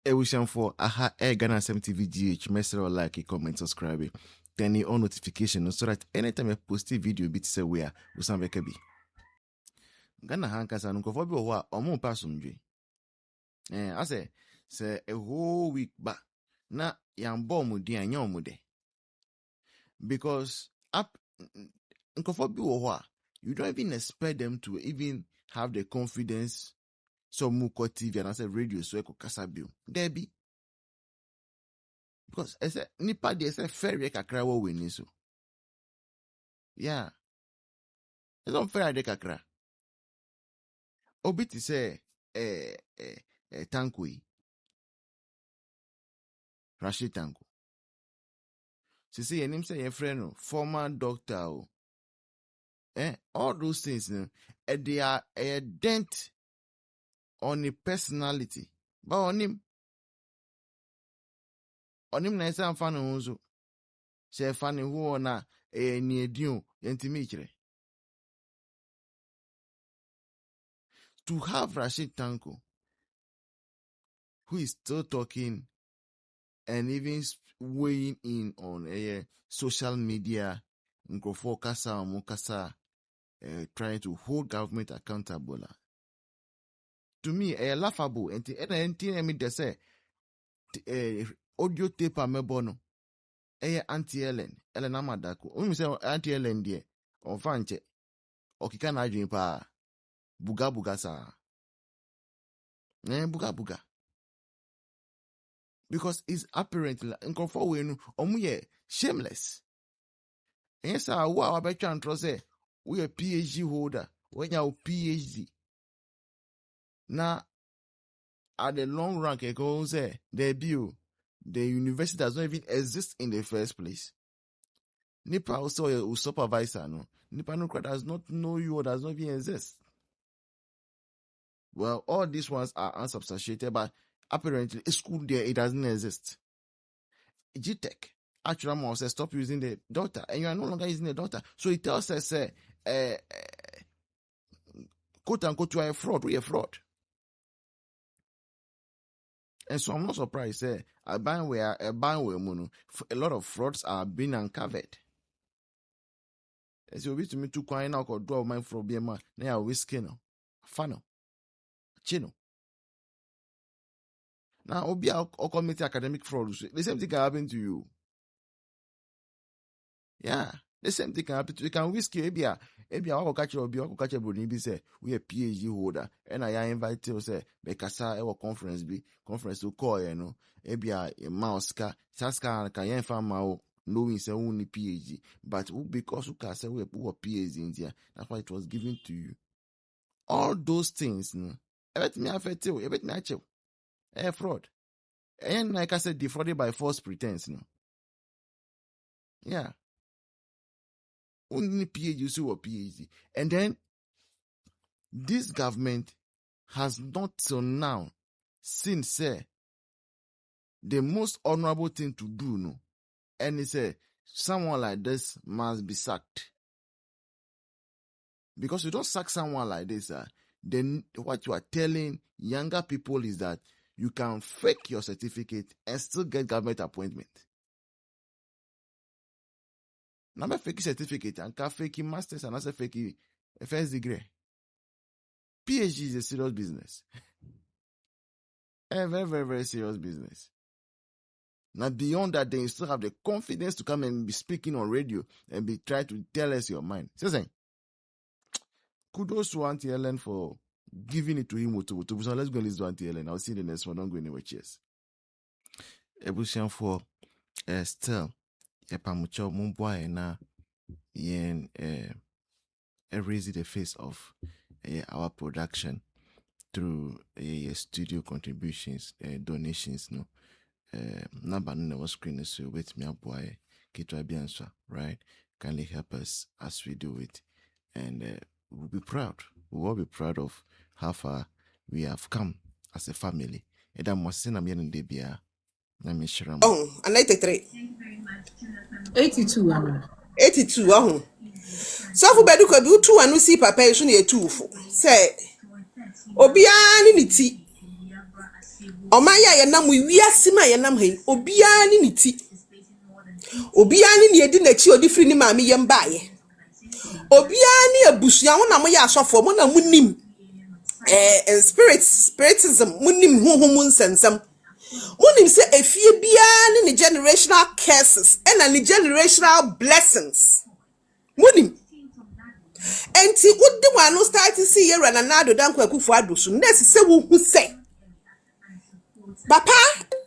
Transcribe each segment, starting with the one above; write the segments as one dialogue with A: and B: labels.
A: Ewishan for aha Ghana TV GH, message or like, comment, subscribe, turn on notification so that anytime I post a video, bit say where we some be. Ghana hankas and unkofo bi wa omo pasumdwe. I say a whole week back na yambo mu di anyo mu de. Because up unkofo bi wa you don't even expect them to even have the confidence. So muko TV and I said radio so eko kasa bio. There be. Because I said nipa de say fair kakra wo weni so. Yeah. It's unfair de kakra. Obi ti say Tanko Rashid Tanko. She say your name say your friend former doctor all those things they are a dent on the personality. But on him na isa mfano hunzo. She fani huo na ni edion yentimichire. To have Rashid Tanko, who is still talking and even weighing in on social media, nkrofo kasa mukasa, trying to hold government accountable. To me, laughable. And they say audio tape amebono. Anti-Ellen, Ama Daako. When we say anti-Ellen there, on fanche, okika na dream pa buga sa. Buga. Because it's apparently nkrofo we no omuye shameless. Yes, wa be try and say we a PhD holder, when you PhD. Now at the long run, I go say the university does not even exist in the first place. Nipa also a supervisor, no. Nipa no does not know you or does not even exist. Well, all these ones are unsubstantiated, but apparently a school there, it doesn't exist. GTech, actually, mom says stop using the daughter, and you are no longer using the daughter. So it tells us, quote unquote, you are a fraud, we are a fraud. And so I'm not surprised, a lot of frauds are being uncovered. As you wish to me to coin out or draw my fraud, be a man, now whiskey, no, funnel, chino. Now, Obi or commit academic fraud, the same thing can happen to you. Yeah, the same thing can happen to you. You can whiskey, maybe I will catch you, catch a body, be say, we a PhD holder, and I invite you, say, Bekasa, our conference to call, you know, maybe a mouse car, Saska, can find my knowing say only PhD, but because you can say we a PhD in there, that's why it was given to you. All those things, everything me affect you, everything me chill. Fraud. And like I said, defrauded by false pretense, Yeah. Only PhD, you see what PhD. And then, this government has not till now seen, say, the most honorable thing to do, and he said, someone like this must be sacked. Because you don't sack someone like this, then what you are telling younger people is that you can fake your certificate and still get government appointment. Now, I fake certificate and can fake masters and also fake first degree. PhD is a serious business. A very, very, very serious business. Now, beyond that, then you still have the confidence to come and be speaking on radio and be trying to tell us your mind. So, kudos to Auntie Ellen for giving it to him. So let's go and listen to Auntie Ellen. I'll see you in the next one. Don't go anywhere. Cheers. Ebusian for still, Epamucho Mumboy na yen raise the face of our production through studio contributions, donations, no. Number no was screen so wait me up boy Kitwa right? Kindly help us as we do it. And we'll be proud. We will be proud of how far we have come as a family. And I'm saying I'm in Debia.
B: Oh, and 83.
C: 82.
B: 82. Oh. So for bedu could do 2 and we see papa is only a 2 for. Say, Obiani niti. Omaya yenam wiase ma yenam he obiara ni niti obiara ni edi na chi odi free ni maame yem baaye obiara ni abusua wo na mo ya asofo mo na munim spiritism munim honhom nsensam munim se efie biara ni generational curses and ni generational blessings munim enti wodi wano start see yera na nado danko akufo adoso nesi se wo hu se papa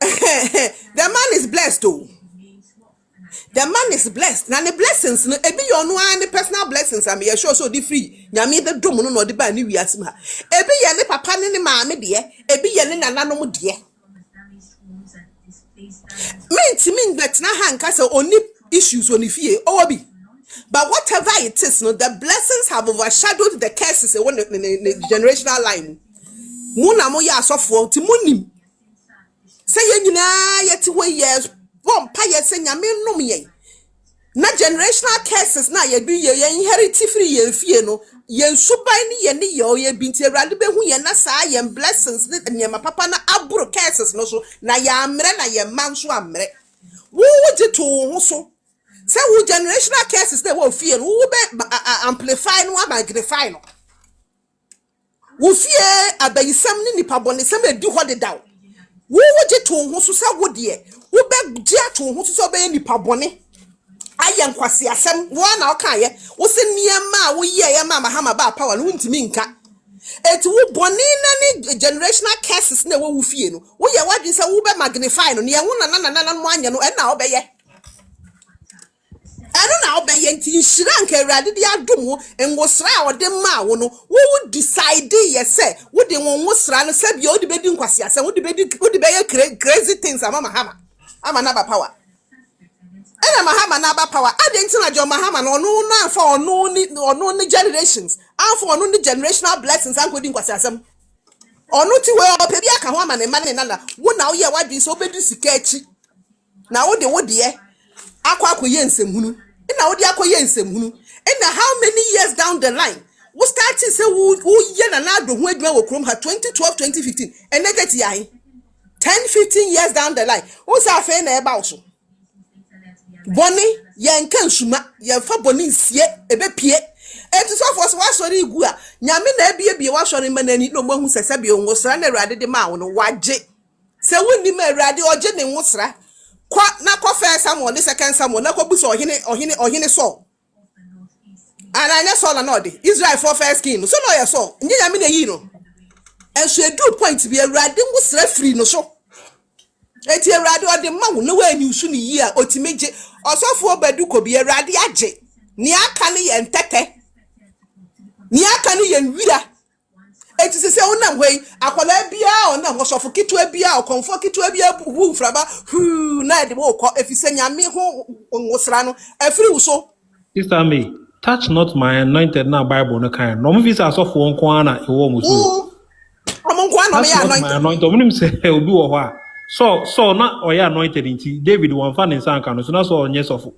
B: the man is blessed oh. The man is blessed. Now the blessings no ebi your no and the personal blessings am ye sure so di free. Nyame the dom no de ba ni wiase ma. Ebi ye ne papa ne ne maame de, ebi ye ne nananom de. Mean that na hanka say oni issues oni fie obi. But whatever it is, no, the blessings have overshadowed the curses in the generational line. Muna mo ya asofo ti munim. Say ye nyina ye ti 1 years. Pa ye say nyame nom ye na generational curses na ye do ye inherit free ye fie no ye suban ni ye ne ye binti awrade behu ye na saa ye blessings ne nyama papa na aburo curses no so na ya amre na ye manso amre wo je to ho so say wo generational curses na wo fie no wo be amplify no magnify no wo fie abayisam ni nipa bonesam edi ho de daw wo je to ho so say wo de wo be dia to ho so be nipa bone ayen kwase asem wo na okan ye wo se niema wo ye ma mahama ba power no ntimi nka eti wo bone na ni generational curses na wo fie no wo ye wadwe se wo be magnify no ne ye wo na mo anya no e na wo be ye eno na wo be ye nti nhira nka awrade di adom wo enwosra a wo de ma wo no wo decide ye se wo de won sra no se bia wo de bedi nkwase asem wo de be ye crazy things ama mahama ama na ba power ena mahama na ba power adenti na jo mahama no no na fa ono ni generations afọ ono ni generational blessings ankodi nkwase asem ono ti we ope bia ka ho ama ne ma ne nana wo na wo ye wadwi so obedi sika achi na wo de ye akwakoye nsemhunu ena wo de akoye nsemhunu ena how many years down the line we start say wo ye na do ho adwuma wo krom ha 2012 2015 enegati yahin 10-15 years down the line who say afa na eba so boni yen kan suma yen fa boni nsie ebe pie enti so for so wasori igu a nyame na ebie wasori manani no mahu sese bi onwosra na awrade de ma wo no waje se wonni ma awrade oje ne nwosra kwa na kwa first Samuel the second Samuel na kwa buso ohine so ana so na no de Israel for first king so no ye so nyi nyame na yi no enso edu point bi awrade nwosra free no so eti awrade ode ma wo no wa ani usu ni yi a otimeje osofo obaduko bi awrade age ni aka ne ye ntete ni aka ne ye nwira eti se wonam hwei akola bia onam osofo kitwa bia okonfo kitwa bia hu fraba hu na de wo ko efise nyame ho nwosra no afiri uso
D: Sister me touch not my anointed na Bible no kind no mfi sa asofo nko ana ewo muso
B: nko ana me anointed
D: omunim se obi wo ho a so na oya anointed nti David wan fa ne nsanka no so na so onye sofo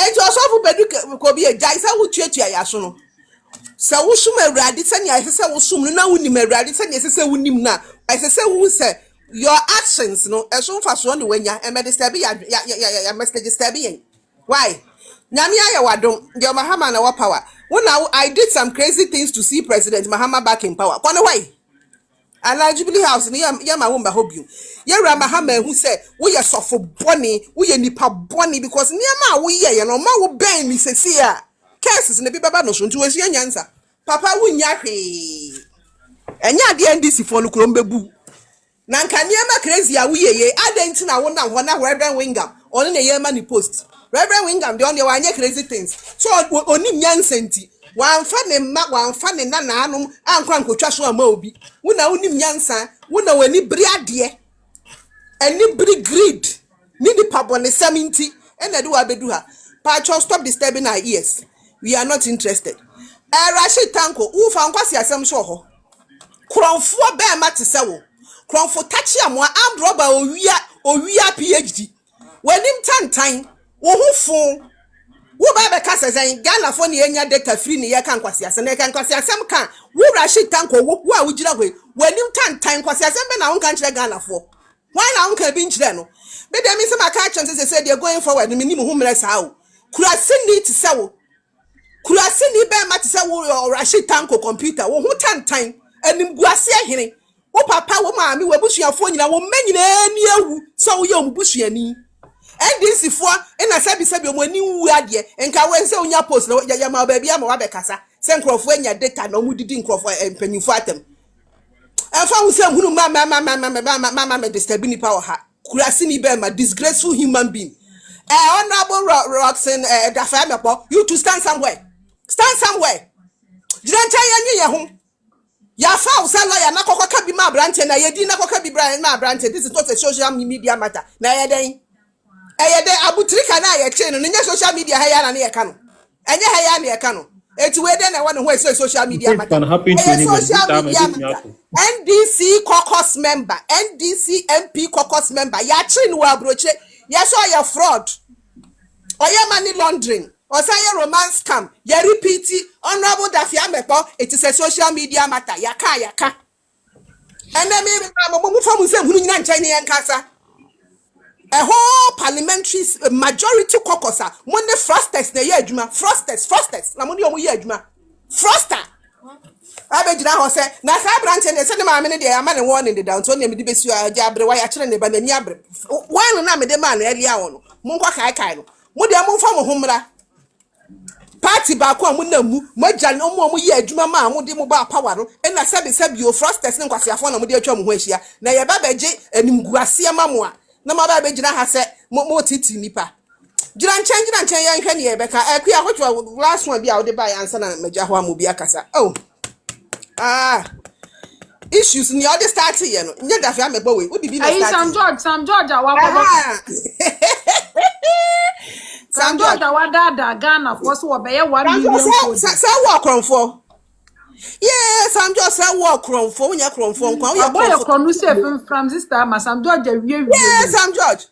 B: eti osofo bedu ko bi ejai sa wo tuatua ya so no sa wo sum awrade se ne ase se wo sum no na wonim awrade se ne ase se wonim na ase se wo se your actions no eso mfa so ne wanya e me disturb ya message disturb yen why nyame aye wadom de Mahama na wa power now I did some crazy things to see President Mahama back in power kono why ala Jubilee House ni ya ma wo mba hobiu ye ra Mahama hu se wo ye sofo boni wo ye nipa boni because niam a wo ye no ma wo ben mi sesi a cases ne bi baba no so nti wo sia nyansa papa wo nya hwe enya de NDC fo no krom bebu na nka niam crazy a wo ye adenti na wo na ho na Reverend Wingam ono ne ye ma ni post Reverend Wingam de on wa anya crazy things so oni nyansa nti wanfa ne ma wanfa ne nana anum ankwa nkotwa so ama obi wona wonim nyansa wona wani bri ade ani bri greed ni pabone saminti ena de wa bedu ha pa stop disturbing our ears we are not interested Rashid Tanko u fa nkwasi asem so ho kronfo be ma te se wo kronfo tachi amoa ambroba owia PhD wanim tantan wo hu fun wo ba be kasa zan Ghana fo ne enya data free ne ye kan kwase asem ne kan kwase asem kan wo Rashid Tanko wo a wo gira hwe when you time kwasi asembe na wonka nkyere Ghana fo why na wonka bi nkyere no me dem say maka chance say they going forward me nim hu mre sa o kurase ni ti se wo kurase ni be ma ti se wo Rashid Tanko computer wo hu time anim guase ahene wo papa wo maami wo busuafo nyina wo manyina ni awu so wo ye ombusuani NDC fo na sabi omani wu ade enka we se onya post na ya ma ba bia ma wa bekasa se nkrofo anya data na omudidi nkrofo empanyifo atem enfa wo se hunu ma disturbing power ha kurase ni be ma disgraceful human being honorable Roxen Dafa Mepo you to stand somewhere jirancha ye ho ya fa usa lawyer na kokoka bi ma brante na yedi na kokoka bi brand ma brante this is not a social media matter na yeden abutrika na ye che no nya social media ha ya na ye ka no enye ha ya na ye ka no eti we den na won ho social media matter NDC caucus member NDC MP caucus member ya chi no abroche ya so ya fraud oya money laundering or say romance scam, ya repeat honorable Dafia Mepo, it is a social media matter, yaka. And then maybe from Chinese Casa. A whole parliamentary majority caucus, one the frosters, the yedma, frosters, Namunio yedma, froster. I bet you say, Nasa branch and the cinema minute, they are man and one in the downtown, and the best you are Jabra, why I train the Bananiabre. Why not the man earlier on? Munka Kaino. Would you move from Humra? Party back one window, Majan, no more year, Juma, would you about power, and I said, you frosters, and Quasia phone with your chum, Wessia, Naya Babaji, and Guasia Mamma. No matter Bejina has said, more titi nipa. Jiran change and change, and Kenya, Becca, I queer what you last one be out the by answer and Majahua Mubiakasa. Oh, issues in the other start here, no, never family boy, would be Sam George, Sam George,
C: Wadada Ghana was what by 1 million.
B: Say walk on for. Yes, I'm just a walk on for when you're from your boy
C: from this time, Sam George.
B: Yes, Sam George.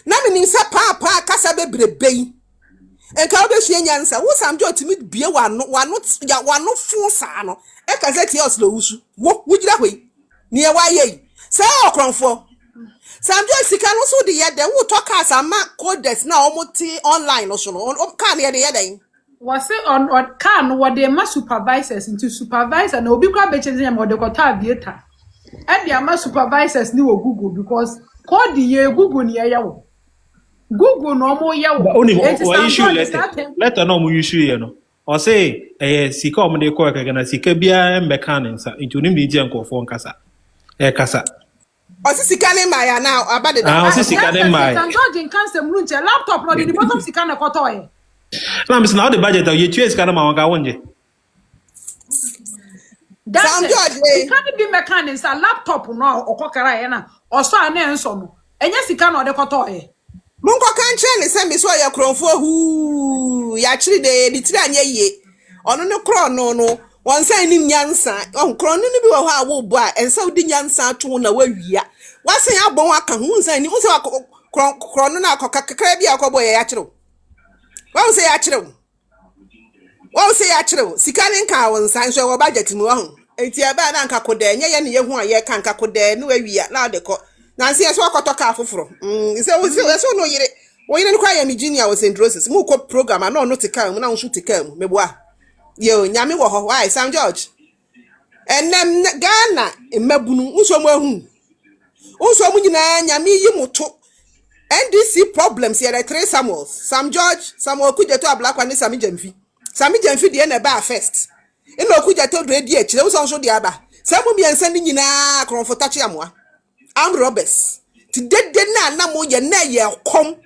B: Naming sa papa Casabe Bay. And Caldesh answer, who Sam George to meet beer one not full sano. I can say to us, Lose. What would you that way? Near why say walk on for. Sam George can also the yet they will talk as a mark codes now online or so on can hear the other.
C: Was it on can what they must supervisors into supervisor no be quite better than what they got theater. And the must supervisors knew Google because call the year Google near you. Google no more yaw.
D: Only issue letter no more issue, you know. Or say a sicom de cork again, see Kabia and mechanics into Nimbian for Casa. Casa.
B: Sikane Maya now about it.
C: Sikane Maya. Sam George in cancer moon, laptop, not in the bottom Sikana Kotoy.
D: Now the budget of your choice, Kanama one day.
C: Sam George, it can't be mechanics, a laptop now, or Cocarayana, or so an answer. And yes, he cannot the Kotoy.
B: Munko can't train send me so your crow for who actually the Tiran ye. On no crown, no. One sign in Yansa, on Cronin be a will buy, and so the Yansa to one away. What say I bonaka who's and you saw Cronona Cocacabia Coboy Atro. What say Atro? What say Atro? Sicanian cow and Sancho or budget in one. It's your bad uncle Code, and you want ye can't code, no way we are now the court. Nancy as walk a car for from. So no yet. When you inquire me, Genia was in dresses, more program, I know not to come, now shoot to come, me boy. Yo, Yami wo why Sam George. And then Ghana in Mabunu, Usomwe. Also, Yami Yimuto. NDC problems here at 3 Samuels. Sam George, Samuel Kuja to a black one is Sammy Gemfi. Sammy Gemfi the end of bar first. In no Kuja told Radiate, there was also the Abba. Some will be sending in a crown for Tachiamwa. I'm robbers. Today, na mo ye na ye come.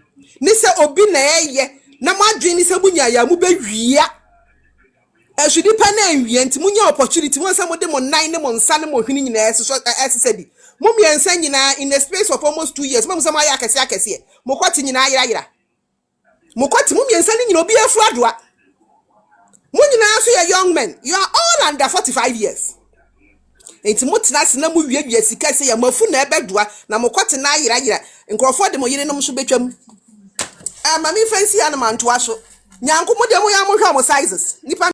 B: Nisa obi na ye. Na ma dream is a bunya ya mube. I should depend on you and Munya opportunity. Once some of them on 9 months, San Mohini as said. Mummy and Sanina in the space of almost 2 years. Mamma Yakas here. Mokwati in Ira. Mokwati Mummy and Sanning will be a fladwa. Munina, so a young man. You are all under 45 years. It's Mutnas Namu Yesika say a mofuna bedwa, Namokwati Naira, and Crawford the Moyenum Subechum. Mammy fancy animal to us. Nyanko Moyamu sizes. Nipa